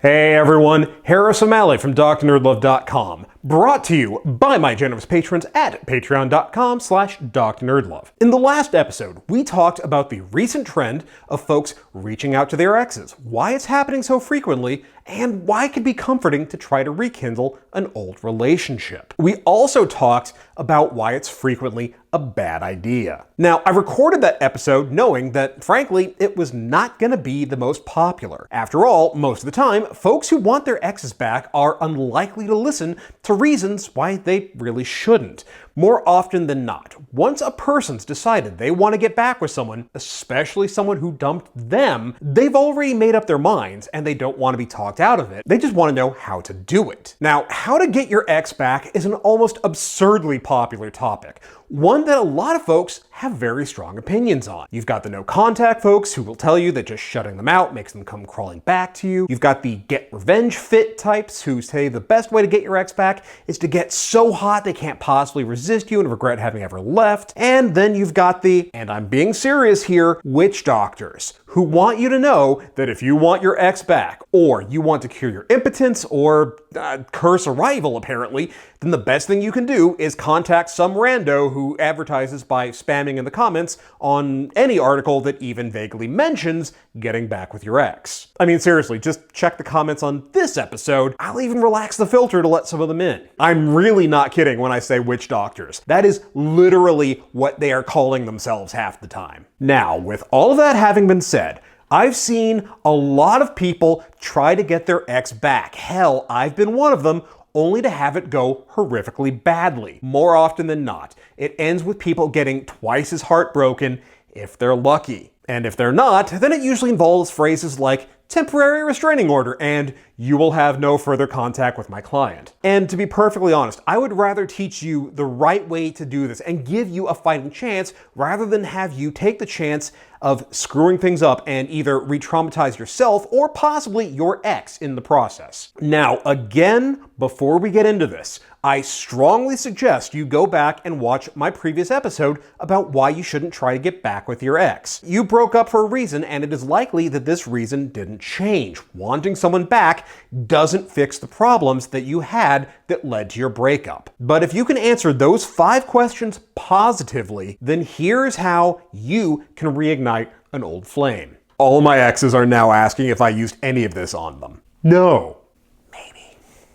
Hey everyone, Harris O'Malley from drnerdlove.com, brought to you by my generous patrons at patreon.com/drnerdlove. In the last episode, we talked about the recent trend of folks reaching out to their exes, why it's happening so frequently, and why it can be comforting to try to rekindle an old relationship. We also talked about why it's frequently a bad idea. Now, I recorded that episode knowing that, frankly, it was not going to be the most popular. After all, most of the time, folks who want their exes back are unlikely to listen to reasons why they really shouldn't. More often than not, once a person's decided they want to get back with someone, especially someone who dumped them, they've already made up their minds and they don't want to be talked out of it. They just want to know how to do it. Now, how to get your ex back is an almost absurdly popular topic, one that a lot of folks have very strong opinions on. You've got the no contact folks who will tell you that just shutting them out makes them come crawling back to you. You've got the get revenge fit types who say the best way to get your ex back is to get so hot they can't possibly resist you and regret having ever left. And then you've got the, and I'm being serious here, witch doctors who want you to know that if you want your ex back, or you want to cure your impotence, or curse a rival apparently, then the best thing you can do is contact some rando who advertises by spamming in the comments on any article that even vaguely mentions getting back with your ex. I mean, seriously, just check the comments on this episode. I'll even relax the filter to let some of them in. I'm really not kidding when I say witch doctors. That is literally what they are calling themselves half the time. Now, with all of that having been said, I've seen a lot of people try to get their ex back. Hell, I've been one of them, only to have it go horrifically badly. More often than not, it ends with people getting twice as heartbroken if they're lucky. And if they're not, then it usually involves phrases like temporary restraining order and you will have no further contact with my client. And to be perfectly honest, I would rather teach you the right way to do this and give you a fighting chance rather than have you take the chance of screwing things up and either re-traumatize yourself or possibly your ex in the process. Now, again, before we get into this, I strongly suggest you go back and watch my previous episode about why you shouldn't try to get back with your ex. You broke up for a reason, and it is likely that this reason didn't change. Wanting someone back doesn't fix the problems that you had that led to your breakup. But if you can answer those 5 questions positively, then here's how you can reignite an old flame. All my exes are now asking if I used any of this on them. No.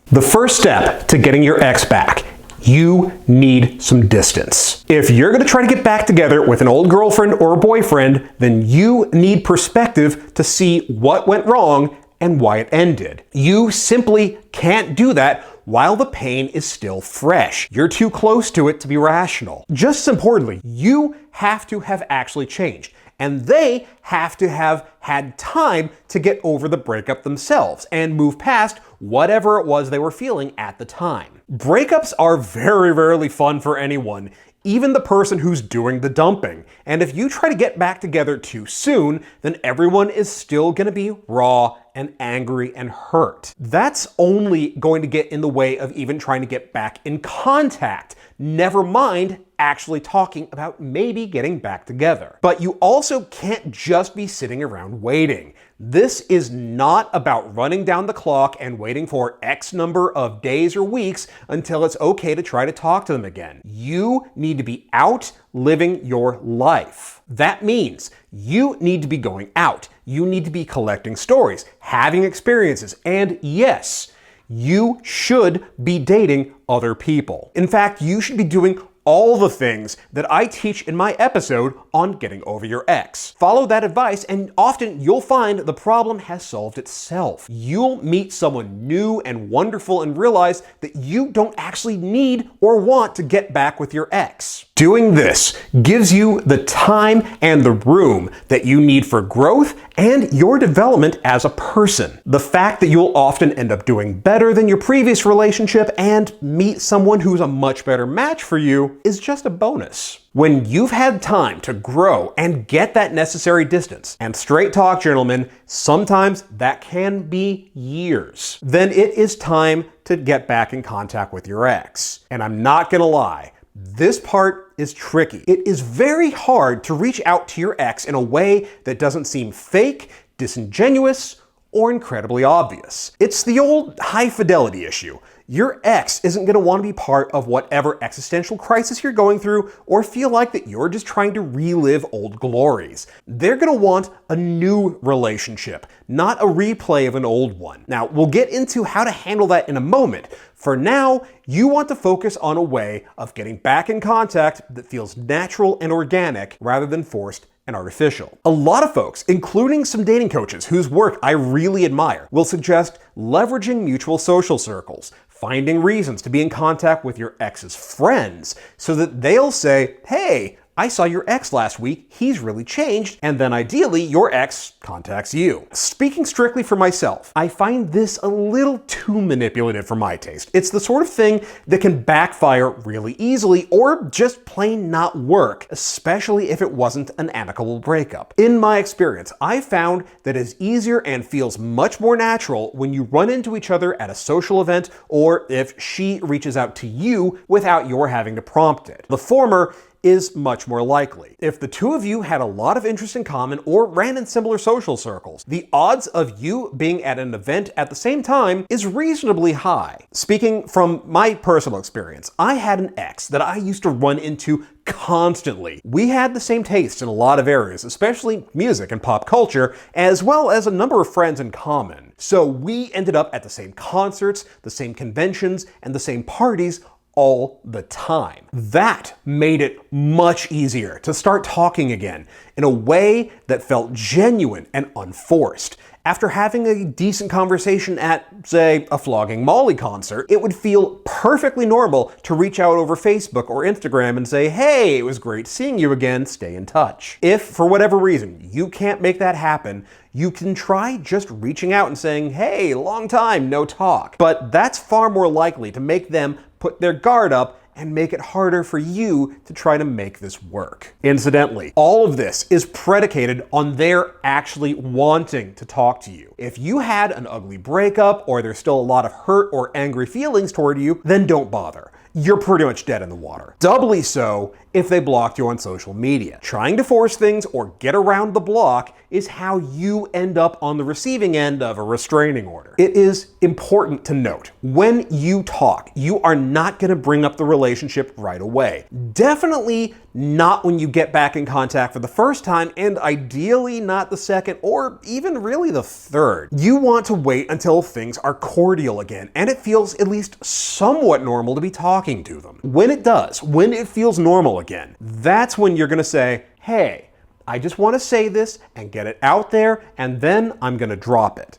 The first step to getting your ex back, you need some distance. If you're going to try to get back together with an old girlfriend or a boyfriend, then you need perspective to see what went wrong and why it ended. You simply can't do that while the pain is still fresh. You're too close to it to be rational. Just as importantly, you have to have actually changed. And they have to have had time to get over the breakup themselves and move past whatever it was they were feeling at the time. Breakups are very rarely fun for anyone, even the person who's doing the dumping. And if you try to get back together too soon, then everyone is still gonna be raw and angry and hurt. That's only going to get in the way of even trying to get back in contact. Never mind actually talking about maybe getting back together. But you also can't just be sitting around waiting. This is not about running down the clock and waiting for X number of days or weeks until it's okay to try to talk to them again. You need to be out living your life. That means you need to be going out. You need to be collecting stories, having experiences, and yes, you should be dating other people. In fact, you should be doing all the things that I teach in my episode on getting over your ex. Follow that advice and often you'll find the problem has solved itself. You'll meet someone new and wonderful and realize that you don't actually need or want to get back with your ex. Doing this gives you the time and the room that you need for growth and your development as a person. The fact that you'll often end up doing better than your previous relationship and meet someone who's a much better match for you is just a bonus. When you've had time to grow and get that necessary distance, and straight talk, gentlemen, sometimes that can be years, then it is time to get back in contact with your ex. And I'm not gonna lie, this part is tricky. It is very hard to reach out to your ex in a way that doesn't seem fake, disingenuous, or incredibly obvious. It's the old high fidelity issue. Your ex isn't going to want to be part of whatever existential crisis you're going through or feel like that you're just trying to relive old glories. They're going to want a new relationship, not a replay of an old one. Now, we'll get into how to handle that in a moment. For now, you want to focus on a way of getting back in contact that feels natural and organic rather than forced and artificial. A lot of folks, including some dating coaches whose work I really admire, will suggest leveraging mutual social circles, finding reasons to be in contact with your ex's friends so that they'll say, hey, I saw your ex last week, he's really changed, and then ideally your ex contacts you. Speaking strictly for myself, I find this a little too manipulative for my taste. It's the sort of thing that can backfire really easily or just plain not work, especially if it wasn't an amicable breakup. In my experience, I found that it's easier and feels much more natural when you run into each other at a social event or if she reaches out to you without your having to prompt it. The former is much more likely. If the two of you had a lot of interest in common or ran in similar social circles, the odds of you being at an event at the same time is reasonably high. Speaking from my personal experience, I had an ex that I used to run into constantly. We had the same tastes in a lot of areas, especially music and pop culture, as well as a number of friends in common. So we ended up at the same concerts, the same conventions, and the same parties all the time. That made it much easier to start talking again in a way that felt genuine and unforced. After having a decent conversation at, say, a Flogging Molly concert, it would feel perfectly normal to reach out over Facebook or Instagram and say, hey, it was great seeing you again, stay in touch. If, for whatever reason, you can't make that happen, you can try just reaching out and saying, hey, long time, no talk. But that's far more likely to make them put their guard up and make it harder for you to try to make this work. Incidentally, all of this is predicated on their actually wanting to talk to you. If you had an ugly breakup or there's still a lot of hurt or angry feelings toward you, then don't bother. You're pretty much dead in the water. Doubly so if they blocked you on social media. Trying to force things or get around the block is how you end up on the receiving end of a restraining order. It is important to note, when you talk, you are not going to bring up the relationship right away. Definitely not when you get back in contact for the first time, and ideally not the second or even really the third. You want to wait until things are cordial again, and it feels at least somewhat normal to be talking to them. When it does, when it feels normal again, that's when you're going to say, hey, I just want to say this and get it out there, and then I'm going to drop it.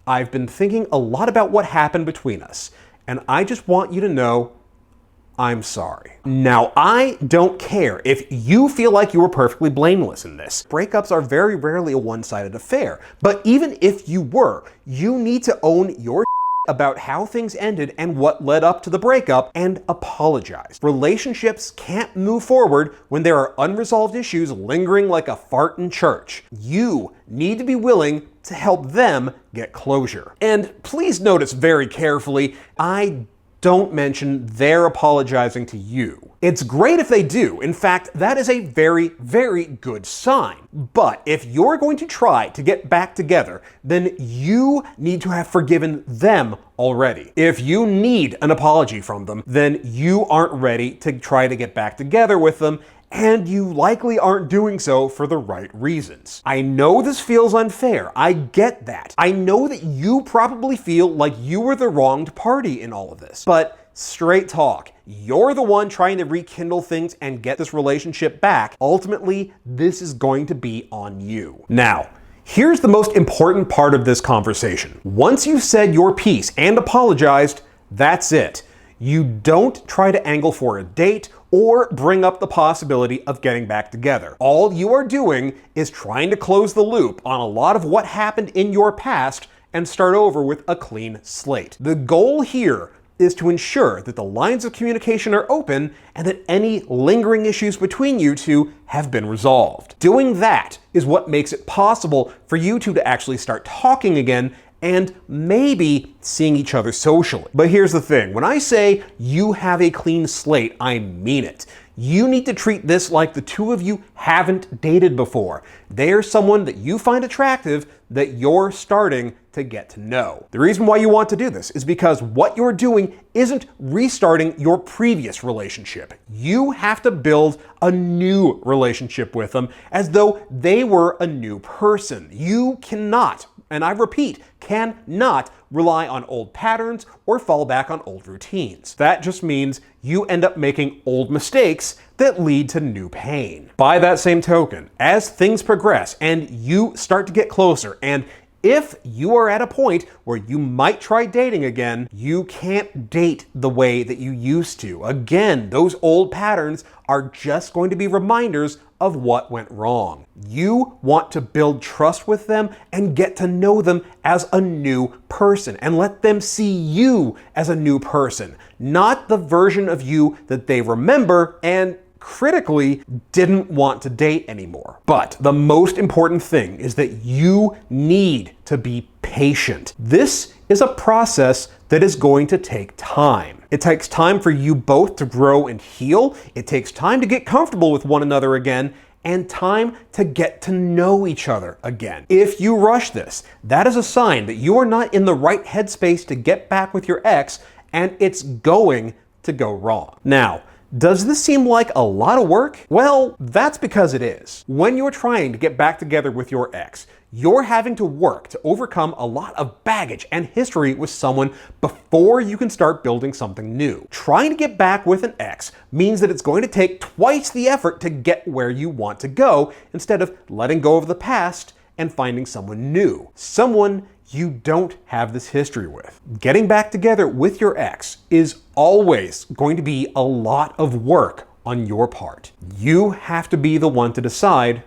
I've been thinking a lot about what happened between us, and I just want you to know I'm sorry. Now, I don't care if you feel like you were perfectly blameless in this. Breakups are very rarely a one-sided affair, but even if you were, you need to own your about how things ended and what led up to the breakup and apologize. Relationships can't move forward when there are unresolved issues lingering like a fart in church. You need to be willing to help them get closure. And please notice very carefully, I don't mention they're apologizing to you. It's great if they do. In fact, that is a very, very good sign. But if you're going to try to get back together, then you need to have forgiven them already. If you need an apology from them, then you aren't ready to try to get back together with them, and you likely aren't doing so for the right reasons. I know this feels unfair. I get that. I know that you probably feel like you were the wronged party in all of this. But straight talk, you're the one trying to rekindle things and get this relationship back. Ultimately, this is going to be on you. Now, here's the most important part of this conversation. Once you've said your piece and apologized, that's it. You don't try to angle for a date or bring up the possibility of getting back together. All you are doing is trying to close the loop on a lot of what happened in your past and start over with a clean slate. The goal here is to ensure that the lines of communication are open and that any lingering issues between you two have been resolved. Doing that is what makes it possible for you two to actually start talking again and maybe seeing each other socially. But here's the thing, when I say you have a clean slate, I mean it. You need to treat this like the two of you haven't dated before. They're someone that you find attractive that you're starting to get to know. The reason why you want to do this is because what you're doing isn't restarting your previous relationship. You have to build a new relationship with them as though they were a new person. You cannot, and I repeat, cannot rely on old patterns or fall back on old routines. That just means you end up making old mistakes that lead to new pain. By that same token, as things progress and you start to get closer, and if you are at a point where you might try dating again, you can't date the way that you used to. Again, those old patterns are just going to be reminders of what went wrong. You want to build trust with them and get to know them as a new person and let them see you as a new person, not the version of you that they remember and critically didn't want to date anymore. But the most important thing is that you need to be patient. This is a process that is going to take time. It takes time for you both to grow and heal. It takes time to get comfortable with one another again, and time to get to know each other again. If you rush this, that is a sign that you are not in the right headspace to get back with your ex, and it's going to go wrong. Now, does this seem like a lot of work? Well, that's because it is. When you're trying to get back together with your ex, you're having to work to overcome a lot of baggage and history with someone before you can start building something new. Trying to get back with an ex means that it's going to take twice the effort to get where you want to go instead of letting go of the past and finding someone new. Someone you don't have this history with. Getting back together with your ex is always going to be a lot of work on your part. You have to be the one to decide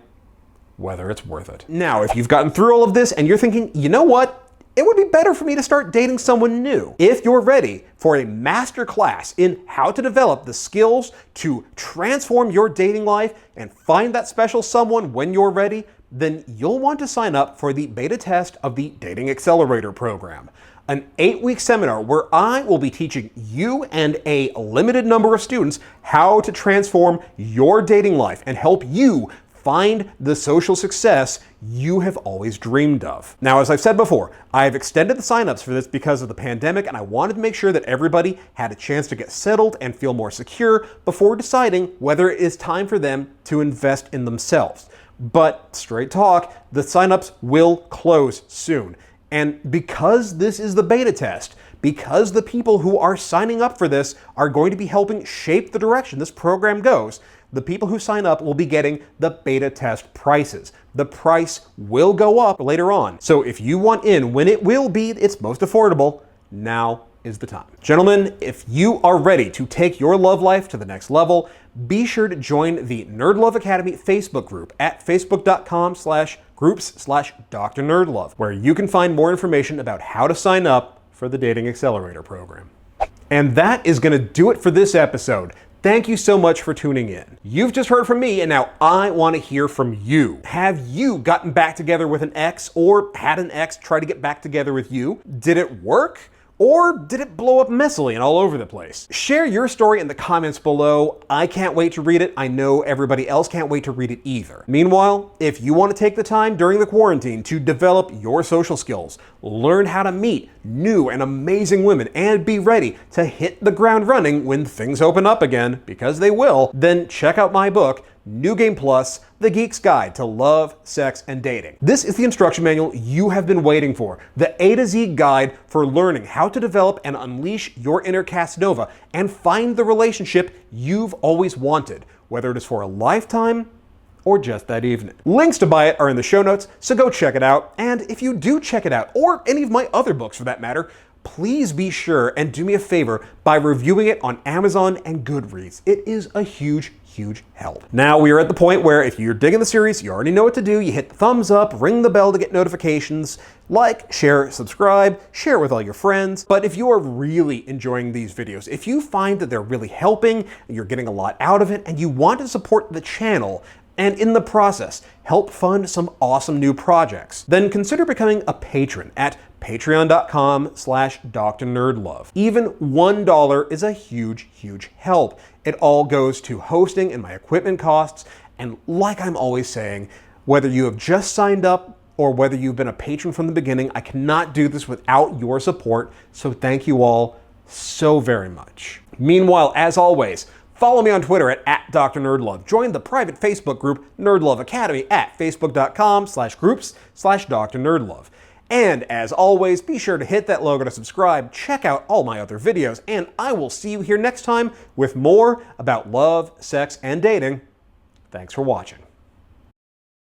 whether it's worth it. Now, if you've gotten through all of this and you're thinking, you know what? It would be better for me to start dating someone new. If you're ready for a masterclass in how to develop the skills to transform your dating life and find that special someone when you're ready, then you'll want to sign up for the beta test of the Dating Accelerator program, an 8-week seminar where I will be teaching you and a limited number of students how to transform your dating life and help you find the social success you have always dreamed of. Now, as I've said before, I've extended the signups for this because of the pandemic, and I wanted to make sure that everybody had a chance to get settled and feel more secure before deciding whether it is time for them to invest in themselves. But straight talk, the signups will close soon. And because this is the beta test, because the people who are signing up for this are going to be helping shape the direction this program goes, the people who sign up will be getting the beta test prices. The price will go up later on. So if you want in when it will be its most affordable, now is the time. Gentlemen, if you are ready to take your love life to the next level, be sure to join the NerdLove Academy Facebook group at facebook.com/groups/Dr. NerdLove, where you can find more information about how to sign up for the Dating Accelerator program. And that is going to do it for this episode. Thank you so much for tuning in. You've just heard from me, and now I want to hear from you. Have you gotten back together with an ex, or had an ex try to get back together with you? Did it work? Or did it blow up messily and all over the place? Share your story in the comments below. I can't wait to read it. I know everybody else can't wait to read it either. Meanwhile, if you want to take the time during the quarantine to develop your social skills, learn how to meet new and amazing women, and be ready to hit the ground running when things open up again, because they will, then check out my book, New Game Plus, The Geek's Guide to Love, Sex, and Dating. This is the instruction manual you have been waiting for, the A to Z guide for learning how to develop and unleash your inner Casanova and find the relationship you've always wanted, whether it is for a lifetime or just that evening. Links to buy it are in the show notes, so go check it out. And if you do check it out, or any of my other books for that matter, please be sure and do me a favor by reviewing it on Amazon and Goodreads. It is a huge help. Now we are at the point where if you're digging the series, you already know what to do. You hit the thumbs up, ring the bell to get notifications, like, share, subscribe, share it with all your friends. But if you are really enjoying these videos, if you find that they're really helping, you're getting a lot out of it, and you want to support the channel, and in the process, help fund some awesome new projects, then consider becoming a patron at patreon.com/drnerdlove. Even $1 is a huge, huge help. It all goes to hosting and my equipment costs, and like I'm always saying, whether you have just signed up or whether you've been a patron from the beginning, I cannot do this without your support, so thank you all so very much. Meanwhile, as always, follow me on Twitter at @DrNerdLove. Join the private Facebook group NerdLove Academy at facebook.com/groups/DrNerdLove. And as always, be sure to hit that logo to subscribe, check out all my other videos, and I will see you here next time with more about love, sex, and dating. Thanks for watching.